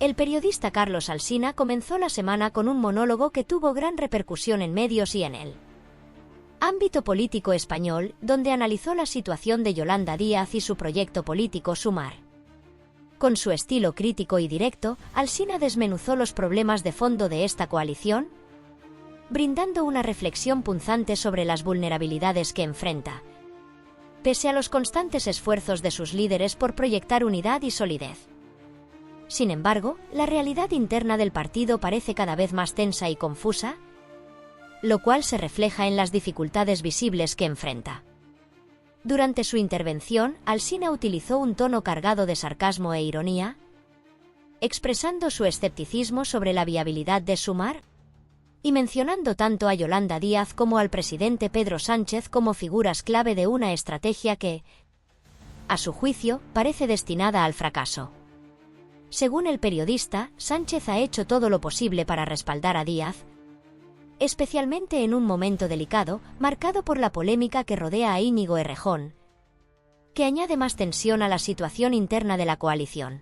El periodista Carlos Alsina comenzó la semana con un monólogo que tuvo gran repercusión en medios y en el ámbito político español, donde analizó la situación de Yolanda Díaz y su proyecto político Sumar. Con su estilo crítico y directo, Alsina desmenuzó los problemas de fondo de esta coalición, brindando una reflexión punzante sobre las vulnerabilidades que enfrenta, pese a los constantes esfuerzos de sus líderes por proyectar unidad y solidez. Sin embargo, la realidad interna del partido parece cada vez más tensa y confusa, lo cual se refleja en las dificultades visibles que enfrenta. Durante su intervención, Alsina utilizó un tono cargado de sarcasmo e ironía, expresando su escepticismo sobre la viabilidad de Sumar y mencionando tanto a Yolanda Díaz como al presidente Pedro Sánchez como figuras clave de una estrategia que, a su juicio, parece destinada al fracaso. Según el periodista, Sánchez ha hecho todo lo posible para respaldar a Díaz, especialmente en un momento delicado, marcado por la polémica que rodea a Íñigo Errejón, que añade más tensión a la situación interna de la coalición.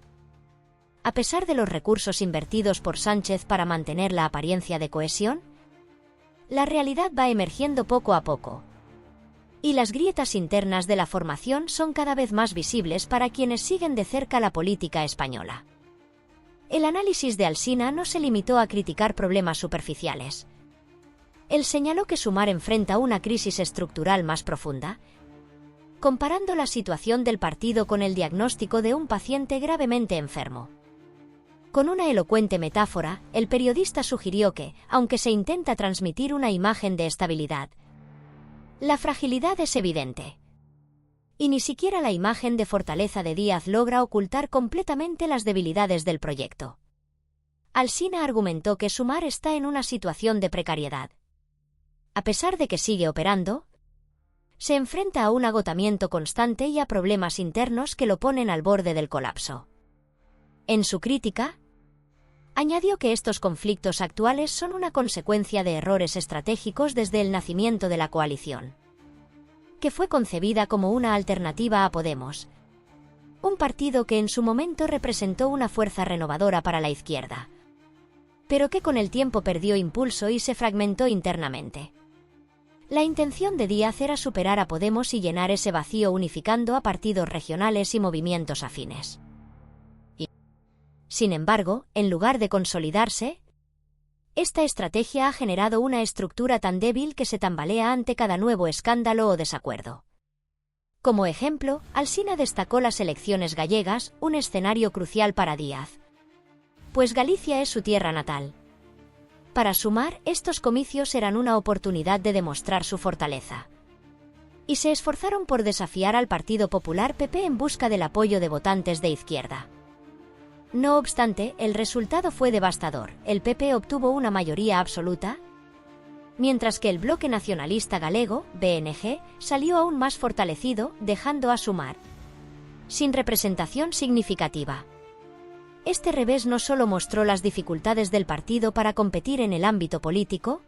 A pesar de los recursos invertidos por Sánchez para mantener la apariencia de cohesión, la realidad va emergiendo poco a poco, y las grietas internas de la formación son cada vez más visibles para quienes siguen de cerca la política española. El análisis de Alsina no se limitó a criticar problemas superficiales. Él señaló que Sumar enfrenta una crisis estructural más profunda, comparando la situación del partido con el diagnóstico de un paciente gravemente enfermo. Con una elocuente metáfora, el periodista sugirió que, aunque se intenta transmitir una imagen de estabilidad, la fragilidad es evidente. Y ni siquiera la imagen de fortaleza de Díaz logra ocultar completamente las debilidades del proyecto. Alsina argumentó que Sumar está en una situación de precariedad. A pesar de que sigue operando, se enfrenta a un agotamiento constante y a problemas internos que lo ponen al borde del colapso. En su crítica, añadió que estos conflictos actuales son una consecuencia de errores estratégicos desde el nacimiento de la coalición, que fue concebida como una alternativa a Podemos, un partido que en su momento representó una fuerza renovadora para la izquierda, pero que con el tiempo perdió impulso y se fragmentó internamente. La intención de Díaz era superar a Podemos y llenar ese vacío unificando a partidos regionales y movimientos afines. Sin embargo, en lugar de consolidarse, esta estrategia ha generado una estructura tan débil que se tambalea ante cada nuevo escándalo o desacuerdo. Como ejemplo, Alsina destacó las elecciones gallegas, un escenario crucial para Díaz, pues Galicia es su tierra natal. Para Sumar, estos comicios eran una oportunidad de demostrar su fortaleza. Y se esforzaron por desafiar al Partido Popular PP en busca del apoyo de votantes de izquierda. No obstante, el resultado fue devastador. El PP obtuvo una mayoría absoluta, mientras que el Bloque Nacionalista Galego, BNG, salió aún más fortalecido, dejando a Sumar sin representación significativa. Este revés no solo mostró las dificultades del partido para competir en el ámbito político,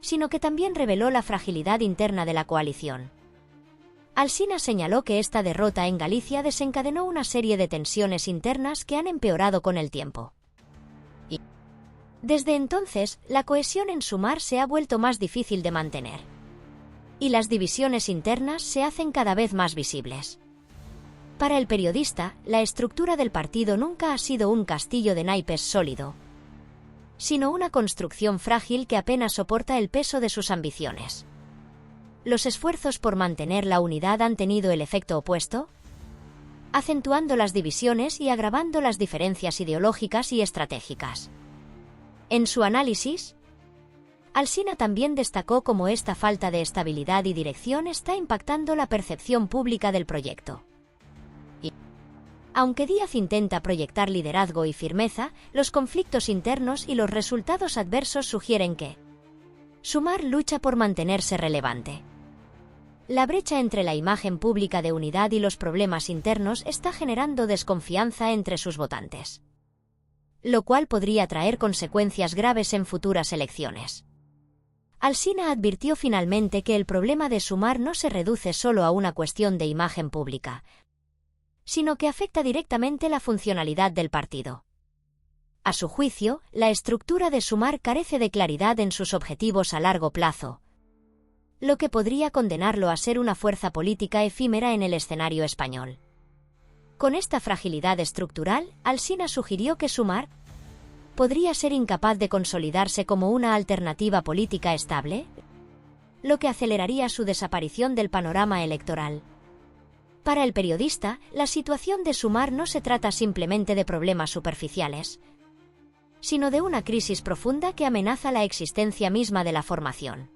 sino que también reveló la fragilidad interna de la coalición. Alsina señaló que esta derrota en Galicia desencadenó una serie de tensiones internas que han empeorado con el tiempo. Y desde entonces, la cohesión en Sumar se ha vuelto más difícil de mantener. Y las divisiones internas se hacen cada vez más visibles. Para el periodista, la estructura del partido nunca ha sido un castillo de naipes sólido, sino una construcción frágil que apenas soporta el peso de sus ambiciones. Los esfuerzos por mantener la unidad han tenido el efecto opuesto, acentuando las divisiones y agravando las diferencias ideológicas y estratégicas. En su análisis, Alsina también destacó cómo esta falta de estabilidad y dirección está impactando la percepción pública del proyecto. Aunque Díaz intenta proyectar liderazgo y firmeza, los conflictos internos y los resultados adversos sugieren que Sumar lucha por mantenerse relevante. La brecha entre la imagen pública de unidad y los problemas internos está generando desconfianza entre sus votantes, lo cual podría traer consecuencias graves en futuras elecciones. Alsina advirtió finalmente que el problema de Sumar no se reduce solo a una cuestión de imagen pública, sino que afecta directamente la funcionalidad del partido. A su juicio, la estructura de Sumar carece de claridad en sus objetivos a largo plazo, lo que podría condenarlo a ser una fuerza política efímera en el escenario español. Con esta fragilidad estructural, Alsina sugirió que Sumar podría ser incapaz de consolidarse como una alternativa política estable, lo que aceleraría su desaparición del panorama electoral. Para el periodista, la situación de Sumar no se trata simplemente de problemas superficiales, sino de una crisis profunda que amenaza la existencia misma de la formación.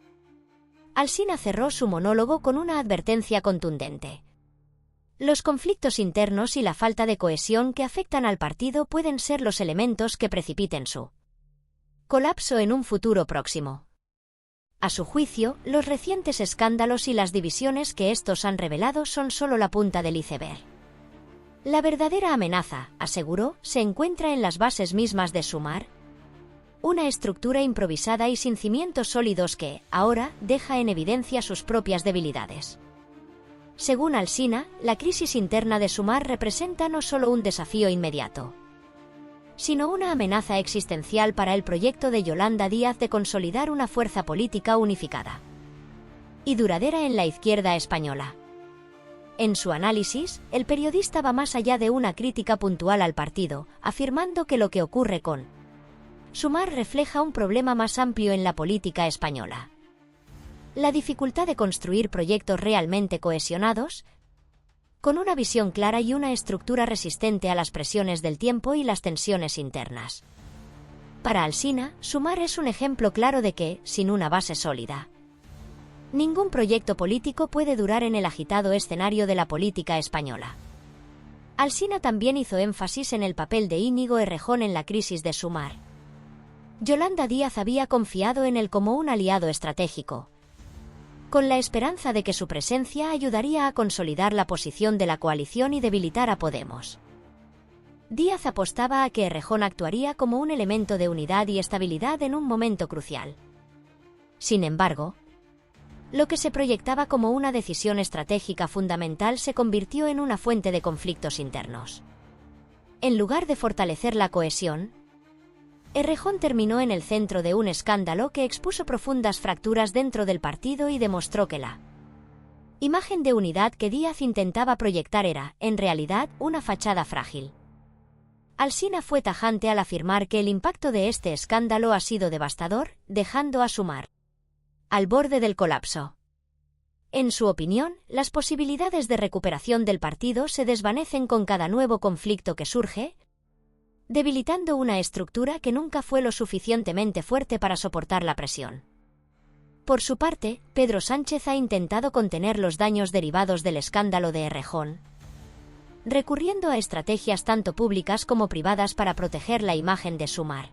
Alsina cerró su monólogo con una advertencia contundente. Los conflictos internos y la falta de cohesión que afectan al partido pueden ser los elementos que precipiten su colapso en un futuro próximo. A su juicio, los recientes escándalos y las divisiones que estos han revelado son solo la punta del iceberg. La verdadera amenaza, aseguró, se encuentra en las bases mismas de Sumar, una estructura improvisada y sin cimientos sólidos que, ahora, deja en evidencia sus propias debilidades. Según Alsina, la crisis interna de Sumar representa no solo un desafío inmediato, sino una amenaza existencial para el proyecto de Yolanda Díaz de consolidar una fuerza política unificada y duradera en la izquierda española. En su análisis, el periodista va más allá de una crítica puntual al partido, afirmando que lo que ocurre con Sumar refleja un problema más amplio en la política española: la dificultad de construir proyectos realmente cohesionados, con una visión clara y una estructura resistente a las presiones del tiempo y las tensiones internas. Para Alsina, Sumar es un ejemplo claro de que, sin una base sólida, ningún proyecto político puede durar en el agitado escenario de la política española. Alsina también hizo énfasis en el papel de Íñigo Errejón en la crisis de Sumar. Yolanda Díaz había confiado en él como un aliado estratégico, con la esperanza de que su presencia ayudaría a consolidar la posición de la coalición y debilitar a Podemos. Díaz apostaba a que Errejón actuaría como un elemento de unidad y estabilidad en un momento crucial. Sin embargo, lo que se proyectaba como una decisión estratégica fundamental se convirtió en una fuente de conflictos internos. En lugar de fortalecer la cohesión, Errejón terminó en el centro de un escándalo que expuso profundas fracturas dentro del partido y demostró que la imagen de unidad que Díaz intentaba proyectar era, en realidad, una fachada frágil. Alsina fue tajante al afirmar que el impacto de este escándalo ha sido devastador, dejando a Sumar al borde del colapso. En su opinión, las posibilidades de recuperación del partido se desvanecen con cada nuevo conflicto que surge, debilitando una estructura que nunca fue lo suficientemente fuerte para soportar la presión. Por su parte, Pedro Sánchez ha intentado contener los daños derivados del escándalo de Errejón, recurriendo a estrategias tanto públicas como privadas para proteger la imagen de Sumar.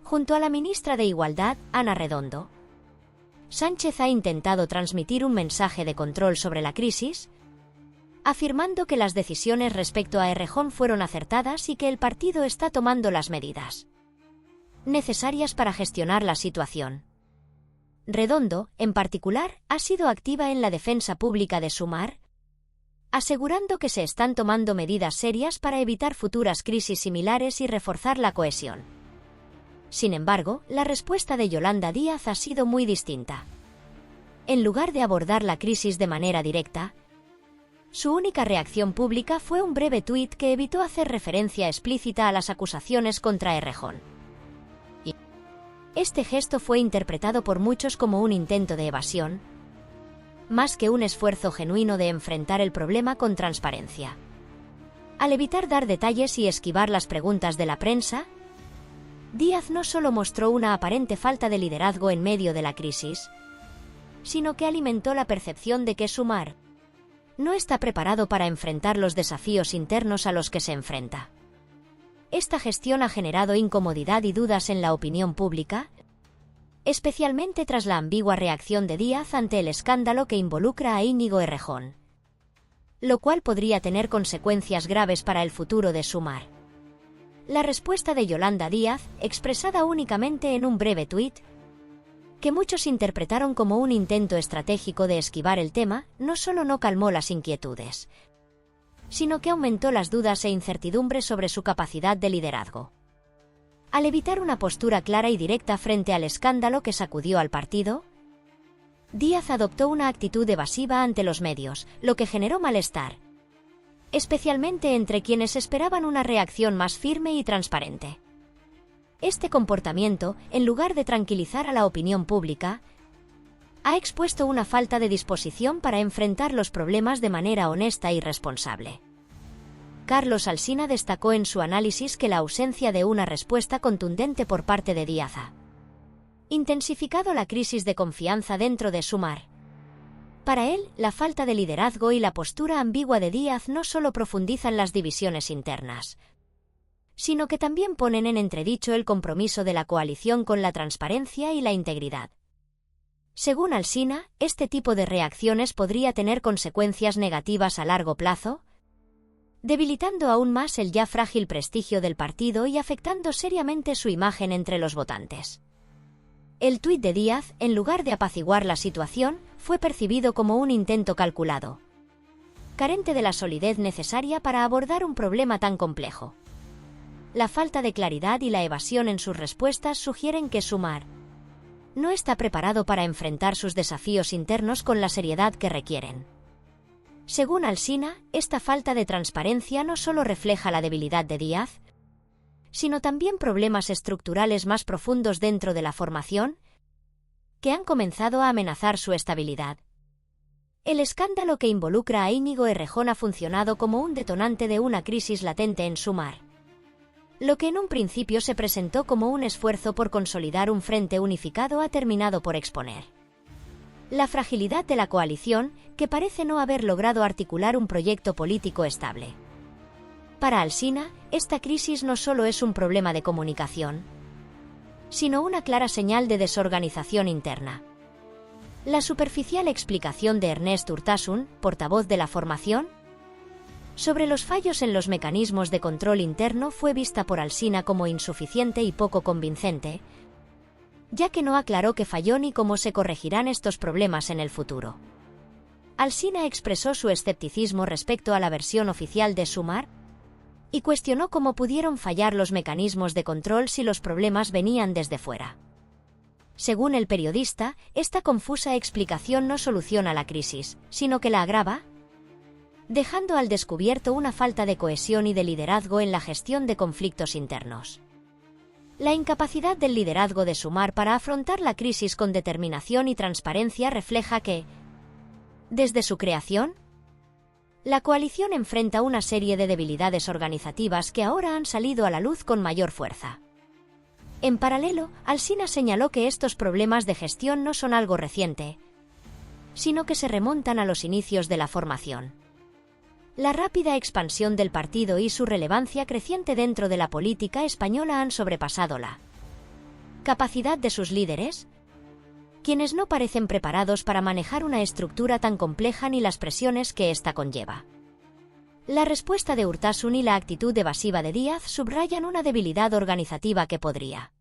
Junto a la ministra de Igualdad, Ana Redondo, Sánchez ha intentado transmitir un mensaje de control sobre la crisis, afirmando que las decisiones respecto a Errejón fueron acertadas y que el partido está tomando las medidas necesarias para gestionar la situación. Redondo, en particular, ha sido activa en la defensa pública de Sumar, asegurando que se están tomando medidas serias para evitar futuras crisis similares y reforzar la cohesión. Sin embargo, la respuesta de Yolanda Díaz ha sido muy distinta. En lugar de abordar la crisis de manera directa, su única reacción pública fue un breve tuit que evitó hacer referencia explícita a las acusaciones contra Errejón. Este gesto fue interpretado por muchos como un intento de evasión, más que un esfuerzo genuino de enfrentar el problema con transparencia. Al evitar dar detalles y esquivar las preguntas de la prensa, Díaz no solo mostró una aparente falta de liderazgo en medio de la crisis, sino que alimentó la percepción de que Sumar no está preparado para enfrentar los desafíos internos a los que se enfrenta. Esta gestión ha generado incomodidad y dudas en la opinión pública, especialmente tras la ambigua reacción de Díaz ante el escándalo que involucra a Íñigo Errejón, lo cual podría tener consecuencias graves para el futuro de Sumar. La respuesta de Yolanda Díaz, expresada únicamente en un breve tuit, que muchos interpretaron como un intento estratégico de esquivar el tema, no solo no calmó las inquietudes, sino que aumentó las dudas e incertidumbres sobre su capacidad de liderazgo. Al evitar una postura clara y directa frente al escándalo que sacudió al partido, Díaz adoptó una actitud evasiva ante los medios, lo que generó malestar, especialmente entre quienes esperaban una reacción más firme y transparente. Este comportamiento, en lugar de tranquilizar a la opinión pública, ha expuesto una falta de disposición para enfrentar los problemas de manera honesta y responsable. Carlos Alsina destacó en su análisis que la ausencia de una respuesta contundente por parte de Díaz ha intensificado la crisis de confianza dentro de Sumar. Para él, la falta de liderazgo y la postura ambigua de Díaz no solo profundizan las divisiones internas, sino que también ponen en entredicho el compromiso de la coalición con la transparencia y la integridad. Según Alsina, este tipo de reacciones podría tener consecuencias negativas a largo plazo, debilitando aún más el ya frágil prestigio del partido y afectando seriamente su imagen entre los votantes. El tuit de Díaz, en lugar de apaciguar la situación, fue percibido como un intento calculado, carente de la solidez necesaria para abordar un problema tan complejo. La falta de claridad y la evasión en sus respuestas sugieren que Sumar no está preparado para enfrentar sus desafíos internos con la seriedad que requieren. Según Alsina, esta falta de transparencia no solo refleja la debilidad de Díaz, sino también problemas estructurales más profundos dentro de la formación, que han comenzado a amenazar su estabilidad. El escándalo que involucra a Íñigo Errejón ha funcionado como un detonante de una crisis latente en Sumar, lo que en un principio se presentó como un esfuerzo por consolidar un frente unificado ha terminado por exponer la fragilidad de la coalición, que parece no haber logrado articular un proyecto político estable. Para Alsina, esta crisis no solo es un problema de comunicación, sino una clara señal de desorganización interna. La superficial explicación de Ernest Urtasun, portavoz de la formación, sobre los fallos en los mecanismos de control interno fue vista por Alsina como insuficiente y poco convincente, ya que no aclaró qué falló ni cómo se corregirán estos problemas en el futuro. Alsina expresó su escepticismo respecto a la versión oficial de Sumar y cuestionó cómo pudieron fallar los mecanismos de control si los problemas venían desde fuera. Según el periodista, esta confusa explicación no soluciona la crisis, sino que la agrava, dejando al descubierto una falta de cohesión y de liderazgo en la gestión de conflictos internos. La incapacidad del liderazgo de Sumar para afrontar la crisis con determinación y transparencia refleja que, desde su creación, la coalición enfrenta una serie de debilidades organizativas que ahora han salido a la luz con mayor fuerza. En paralelo, Alsina señaló que estos problemas de gestión no son algo reciente, sino que se remontan a los inicios de la formación. La rápida expansión del partido y su relevancia creciente dentro de la política española han sobrepasado la capacidad de sus líderes, quienes no parecen preparados para manejar una estructura tan compleja ni las presiones que ésta conlleva. La respuesta de Urtasun y la actitud evasiva de Díaz subrayan una debilidad organizativa que podría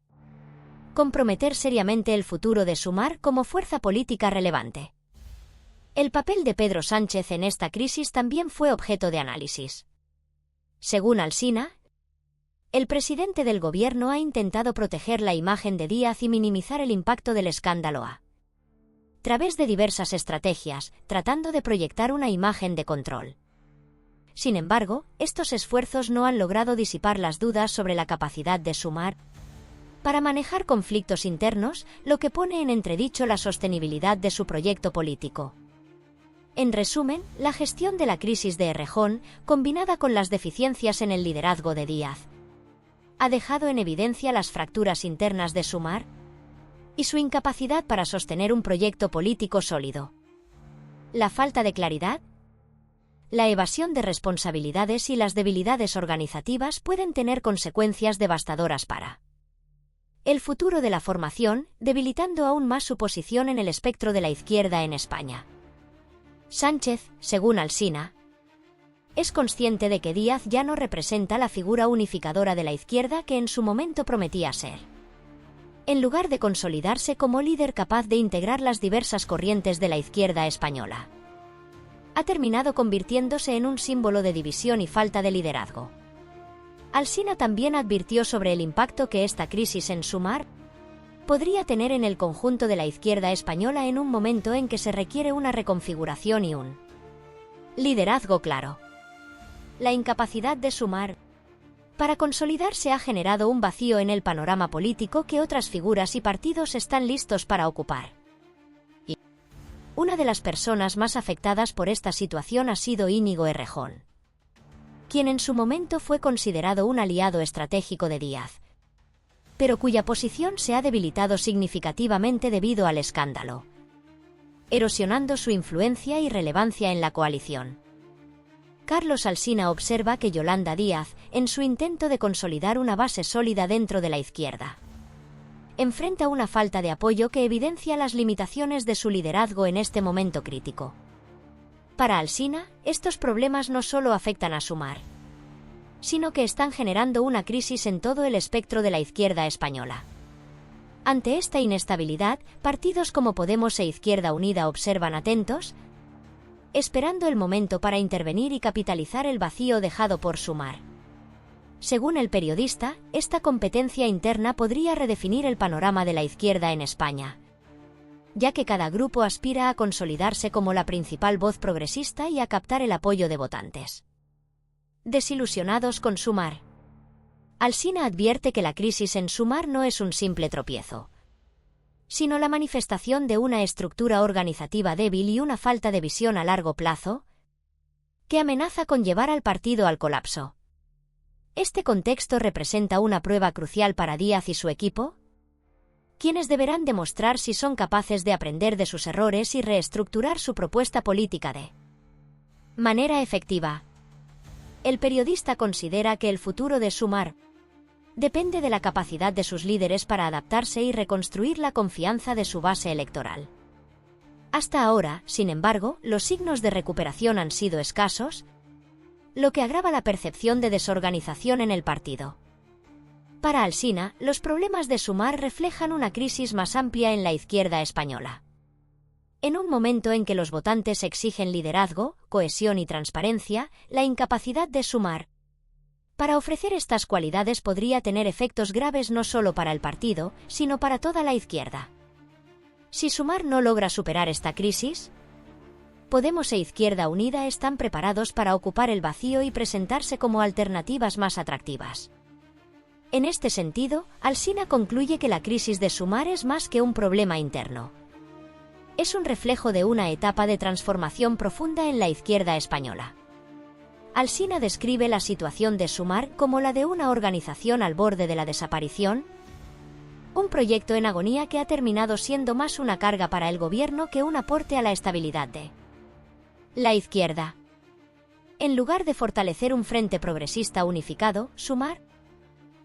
comprometer seriamente el futuro de Sumar como fuerza política relevante. El papel de Pedro Sánchez en esta crisis también fue objeto de análisis. Según Alsina, el presidente del gobierno ha intentado proteger la imagen de Díaz y minimizar el impacto del escándalo a través de diversas estrategias, tratando de proyectar una imagen de control. Sin embargo, estos esfuerzos no han logrado disipar las dudas sobre la capacidad de Sumar para manejar conflictos internos, lo que pone en entredicho la sostenibilidad de su proyecto político. En resumen, la gestión de la crisis de Errejón, combinada con las deficiencias en el liderazgo de Díaz, ha dejado en evidencia las fracturas internas de Sumar y su incapacidad para sostener un proyecto político sólido. La falta de claridad, la evasión de responsabilidades y las debilidades organizativas pueden tener consecuencias devastadoras para el futuro de la formación, debilitando aún más su posición en el espectro de la izquierda en España. Sánchez, según Alsina, es consciente de que Díaz ya no representa la figura unificadora de la izquierda que en su momento prometía ser. En lugar de consolidarse como líder capaz de integrar las diversas corrientes de la izquierda española, ha terminado convirtiéndose en un símbolo de división y falta de liderazgo. Alsina también advirtió sobre el impacto que esta crisis en Sumar podría tener en el conjunto de la izquierda española en un momento en que se requiere una reconfiguración y un liderazgo claro. La incapacidad de Sumar para consolidarse ha generado un vacío en el panorama político que otras figuras y partidos están listos para ocupar. Y una de las personas más afectadas por esta situación ha sido Íñigo Errejón, quien en su momento fue considerado un aliado estratégico de Díaz, pero cuya posición se ha debilitado significativamente debido al escándalo, erosionando su influencia y relevancia en la coalición. Carlos Alsina observa que Yolanda Díaz, en su intento de consolidar una base sólida dentro de la izquierda, enfrenta una falta de apoyo que evidencia las limitaciones de su liderazgo en este momento crítico. Para Alsina, estos problemas no solo afectan a Sumar, sino que están generando una crisis en todo el espectro de la izquierda española. Ante esta inestabilidad, partidos como Podemos e Izquierda Unida observan atentos, esperando el momento para intervenir y capitalizar el vacío dejado por Sumar. Según el periodista, esta competencia interna podría redefinir el panorama de la izquierda en España, ya que cada grupo aspira a consolidarse como la principal voz progresista y a captar el apoyo de votantes desilusionados con Sumar. Alsina advierte que la crisis en Sumar no es un simple tropiezo, sino la manifestación de una estructura organizativa débil y una falta de visión a largo plazo que amenaza con llevar al partido al colapso. Este contexto representa una prueba crucial para Díaz y su equipo, quienes deberán demostrar si son capaces de aprender de sus errores y reestructurar su propuesta política de manera efectiva. El periodista considera que el futuro de Sumar depende de la capacidad de sus líderes para adaptarse y reconstruir la confianza de su base electoral. Hasta ahora, sin embargo, los signos de recuperación han sido escasos, lo que agrava la percepción de desorganización en el partido. Para Alsina, los problemas de Sumar reflejan una crisis más amplia en la izquierda española. En un momento en que los votantes exigen liderazgo, cohesión y transparencia, la incapacidad de Sumar para ofrecer estas cualidades podría tener efectos graves no solo para el partido, sino para toda la izquierda. Si Sumar no logra superar esta crisis, Podemos e Izquierda Unida están preparados para ocupar el vacío y presentarse como alternativas más atractivas. En este sentido, Alsina concluye que la crisis de Sumar es más que un problema interno. Es un reflejo de una etapa de transformación profunda en la izquierda española. Alsina describe la situación de Sumar como la de una organización al borde de la desaparición, un proyecto en agonía que ha terminado siendo más una carga para el gobierno que un aporte a la estabilidad de la izquierda. En lugar de fortalecer un frente progresista unificado, Sumar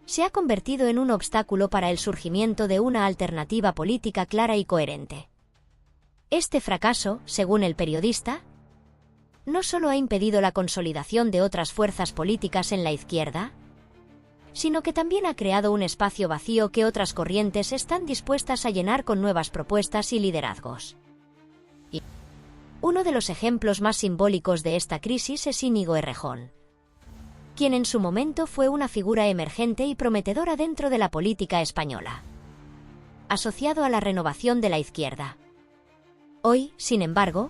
se ha convertido en un obstáculo para el surgimiento de una alternativa política clara y coherente. Este fracaso, según el periodista, no solo ha impedido la consolidación de otras fuerzas políticas en la izquierda, sino que también ha creado un espacio vacío que otras corrientes están dispuestas a llenar con nuevas propuestas y liderazgos. Y uno de los ejemplos más simbólicos de esta crisis es Íñigo Errejón, quien en su momento fue una figura emergente y prometedora dentro de la política española, asociado a la renovación de la izquierda. Hoy, sin embargo,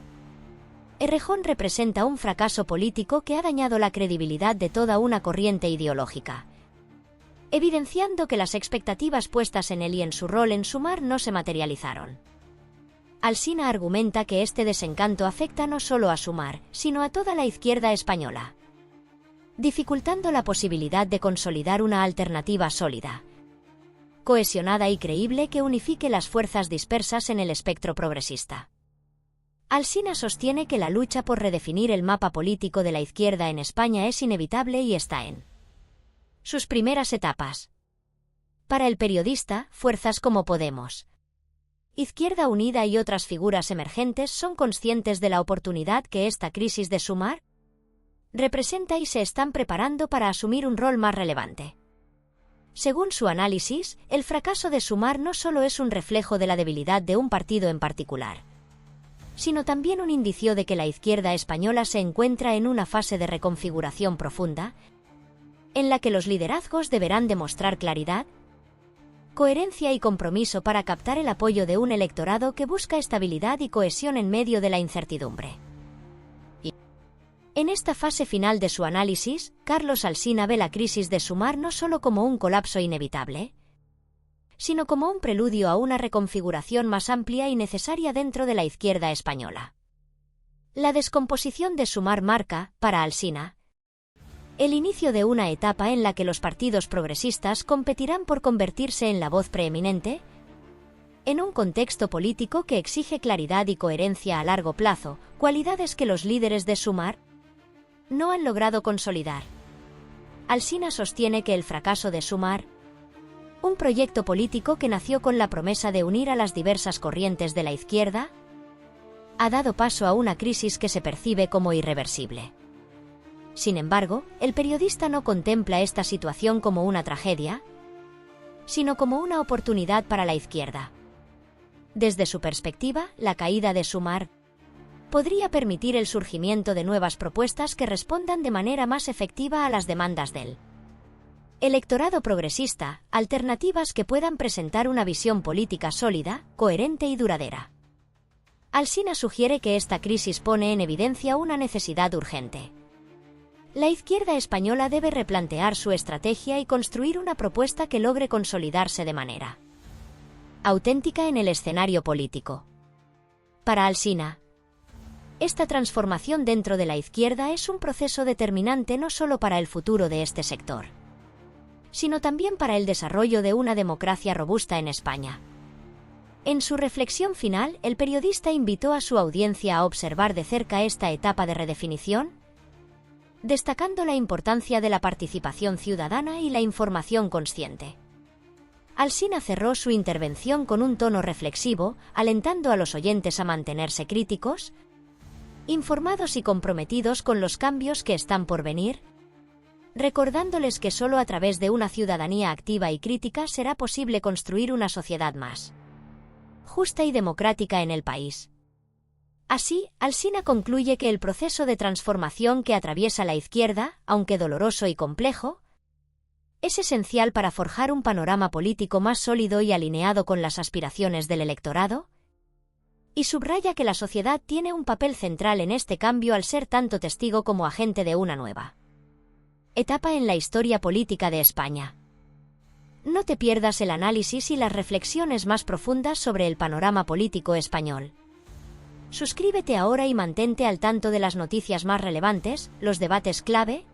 Errejón representa un fracaso político que ha dañado la credibilidad de toda una corriente ideológica, evidenciando que las expectativas puestas en él y en su rol en Sumar no se materializaron. Alsina argumenta que este desencanto afecta no solo a Sumar, sino a toda la izquierda española, dificultando la posibilidad de consolidar una alternativa sólida, cohesionada y creíble que unifique las fuerzas dispersas en el espectro progresista. Alsina sostiene que la lucha por redefinir el mapa político de la izquierda en España es inevitable y está en sus primeras etapas. Para el periodista, fuerzas como Podemos, Izquierda Unida y otras figuras emergentes son conscientes de la oportunidad que esta crisis de Sumar representa y se están preparando para asumir un rol más relevante. Según su análisis, el fracaso de Sumar no solo es un reflejo de la debilidad de un partido en particular, sino también un indicio de que la izquierda española se encuentra en una fase de reconfiguración profunda, en la que los liderazgos deberán demostrar claridad, coherencia y compromiso para captar el apoyo de un electorado que busca estabilidad y cohesión en medio de la incertidumbre. En esta fase final de su análisis, Carlos Alsina ve la crisis de Sumar no solo como un colapso inevitable, sino como un preludio a una reconfiguración más amplia y necesaria dentro de la izquierda española. La descomposición de Sumar marca, para Alsina, el inicio de una etapa en la que los partidos progresistas competirán por convertirse en la voz preeminente, en un contexto político que exige claridad y coherencia a largo plazo, cualidades que los líderes de Sumar no han logrado consolidar. Alsina sostiene que el fracaso de Sumar, un proyecto político que nació con la promesa de unir a las diversas corrientes de la izquierda, ha dado paso a una crisis que se percibe como irreversible. Sin embargo, el periodista no contempla esta situación como una tragedia, sino como una oportunidad para la izquierda. Desde su perspectiva, la caída de Sumar podría permitir el surgimiento de nuevas propuestas que respondan de manera más efectiva a las demandas del electorado progresista, alternativas que puedan presentar una visión política sólida, coherente y duradera. Alsina sugiere que esta crisis pone en evidencia una necesidad urgente. La izquierda española debe replantear su estrategia y construir una propuesta que logre consolidarse de manera auténtica en el escenario político. Para Alsina, esta transformación dentro de la izquierda es un proceso determinante no solo para el futuro de este sector, sino también para el desarrollo de una democracia robusta en España. En su reflexión final, el periodista invitó a su audiencia a observar de cerca esta etapa de redefinición, destacando la importancia de la participación ciudadana y la información consciente. Alsina cerró su intervención con un tono reflexivo, alentando a los oyentes a mantenerse críticos, informados y comprometidos con los cambios que están por venir, recordándoles que solo a través de una ciudadanía activa y crítica será posible construir una sociedad más justa y democrática en el país. Así, Alsina concluye que el proceso de transformación que atraviesa la izquierda, aunque doloroso y complejo, es esencial para forjar un panorama político más sólido y alineado con las aspiraciones del electorado, y subraya que la sociedad tiene un papel central en este cambio al ser tanto testigo como agente de una nueva etapa en la historia política de España. No te pierdas el análisis y las reflexiones más profundas sobre el panorama político español. Suscríbete ahora y mantente al tanto de las noticias más relevantes, los debates clave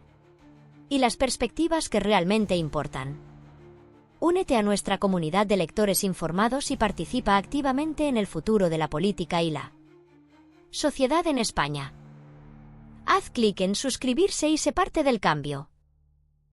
y las perspectivas que realmente importan. Únete a nuestra comunidad de lectores informados y participa activamente en el futuro de la política y la sociedad en España. Haz clic en suscribirse y sé parte del cambio.